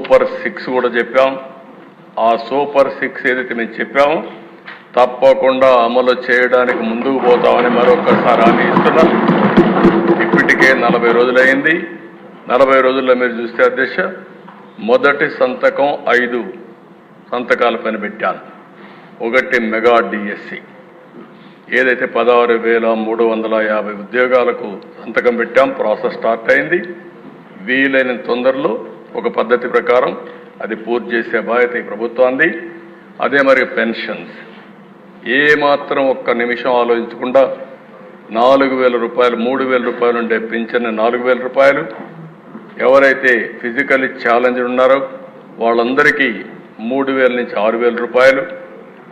Super 6 కూడా చెప్పాం. ఆ సూపర్ 6 ఏదైతే మేము చెప్పామో తప్పకుండా అమలు చేయడానికి ముందుకు పోతామని మరొకసారి హామీ ఇస్తున్నాం. ఇప్పటికే 40 రోజులైంది. 40 రోజుల్లో మీరు చూస్తే అధ్యక్ష మొదటి సంతకం 5 సంతకాల పైన పెట్టాను. ఒకటి మెగా డిఎస్సి ఏదైతే 16,350 ఉద్యోగాలకు సంతకం పెట్టాం. ప్రాసెస్ స్టార్ట్ అయింది. వీలైన తొందరలో ఒక పద్ధతి ప్రకారం అది పూర్తి చేసే బాధ్యత ఈ ప్రభుత్వాన్ని. అదే మరి పెన్షన్స్ ఏమాత్రం ఒక్క నిమిషం ఆలోచించకుండా 4,000 రూపాయలు 3,000 రూపాయలు ఉండే పింఛన్ 4,000 రూపాయలు. ఎవరైతే ఫిజికల్లీ ఛాలెంజ్ ఉన్నారో వాళ్ళందరికీ 3,000 నుంచి 6,000 రూపాయలు.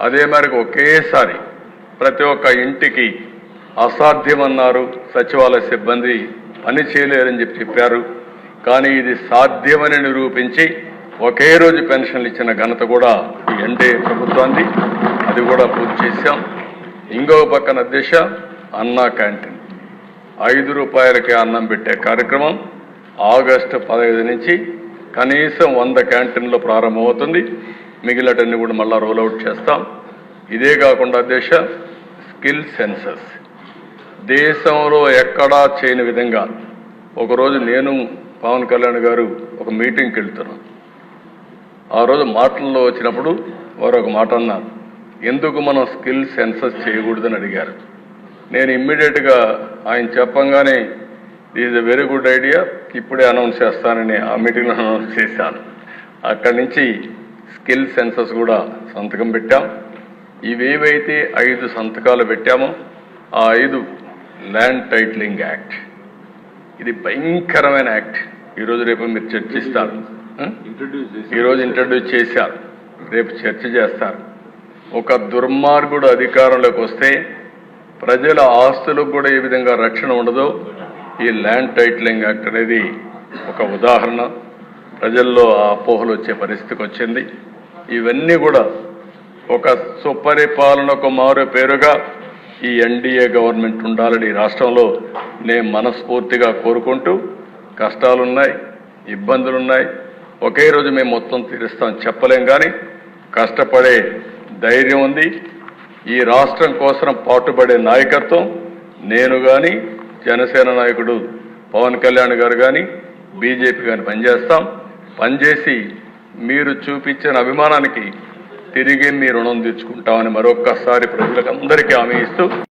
అదే మేరకు ఒకేసారి ప్రతి ఒక్క ఇంటికి అసాధ్యమన్నారు సచివాలయ సిబ్బంది, పని చేయలేరని చెప్పారు. కానీ ఇది సాధ్యమని నిరూపించి ఒకే రోజు పెన్షన్లు ఇచ్చిన ఘనత కూడా ఈ ఎన్డీఏ ప్రభుత్వాన్ని. అది కూడా పూర్తి చేశాం. ఇంకొక పక్కన అధ్యక్ష అన్నా క్యాంటీన్ 5 రూపాయలకే అన్నం పెట్టే కార్యక్రమం ఆగస్టు 15 నుంచి కనీసం 100 క్యాంటీన్లో ప్రారంభమవుతుంది. మిగిలినటన్ని కూడా మళ్ళా రోల్అవుట్ చేస్తాం. ఇదే కాకుండా అధ్యక్ష స్కిల్ సెన్సస్ దేశంలో ఎక్కడా చేయని విధంగా ఒకరోజు నేను పవన్ కళ్యాణ్ గారు ఒక మీటింగ్కి వెళ్తున్నాం. ఆ రోజు మాటల్లో వచ్చినప్పుడు వారు ఒక మాట అన్నారు, ఎందుకు మనం స్కిల్ సెన్సస్ చేయకూడదని అడిగారు. నేను ఇమ్మీడియట్గా ఆయన చెప్పంగానే is a very good idea, ఇప్పుడే అనౌన్స్ చేస్తానని ఆ మీటింగ్లో అనౌన్స్ చేశాను. అక్కడి నుంచి స్కిల్ సెన్సస్ కూడా సంతకం పెట్టాం. ఇవేవైతే 5 సంతకాలు పెట్టామో ఆ 5 ల్యాండ్ టైటిలింగ్ యాక్ట్, ఇది భయంకరమైన యాక్ట్. ఈరోజు రేపు మీరు చర్చిస్తారు. ఈరోజు ఇంట్రడ్యూస్ చేశారు, రేపు చర్చ చేస్తారు. ఒక దుర్మార్గుడు అధికారంలోకి వస్తే ప్రజల ఆస్తులకు కూడా ఏ విధంగా రక్షణ ఉండదో ఈ ల్యాండ్ టైటిలింగ్ యాక్ట్ అనేది ఒక ఉదాహరణ. ప్రజల్లో ఆ అపోహలు వచ్చే పరిస్థితికి వచ్చింది. ఇవన్నీ కూడా ఒక సుపరిపాలనకు మారు పేరుగా ఈ ఎన్డీఏ గవర్నమెంట్ ఉండాలని రాష్ట్రంలో నేను మనస్ఫూర్తిగా కోరుకుంటూ, కష్టాలున్నాయి, ఇబ్బందులున్నాయి, ఒకే రోజు మేము మొత్తం తీరుస్తాం చెప్పలేం, కానీ కష్టపడే ధైర్యం ఉంది. ఈ రాష్ట్రం కోసం పాటుపడే నాయకత్వం నేను కానీ, జనసేన నాయకుడు పవన్ కళ్యాణ్ గారు కానీ, బీజేపీ కానీ పనిచేసి మీరు చూపించిన అభిమానానికి తిరిగి మీ రుణం తీర్చుకుంటామని మరొక్కసారి ప్రజలకు అందరికీ హామీ ఇస్తూ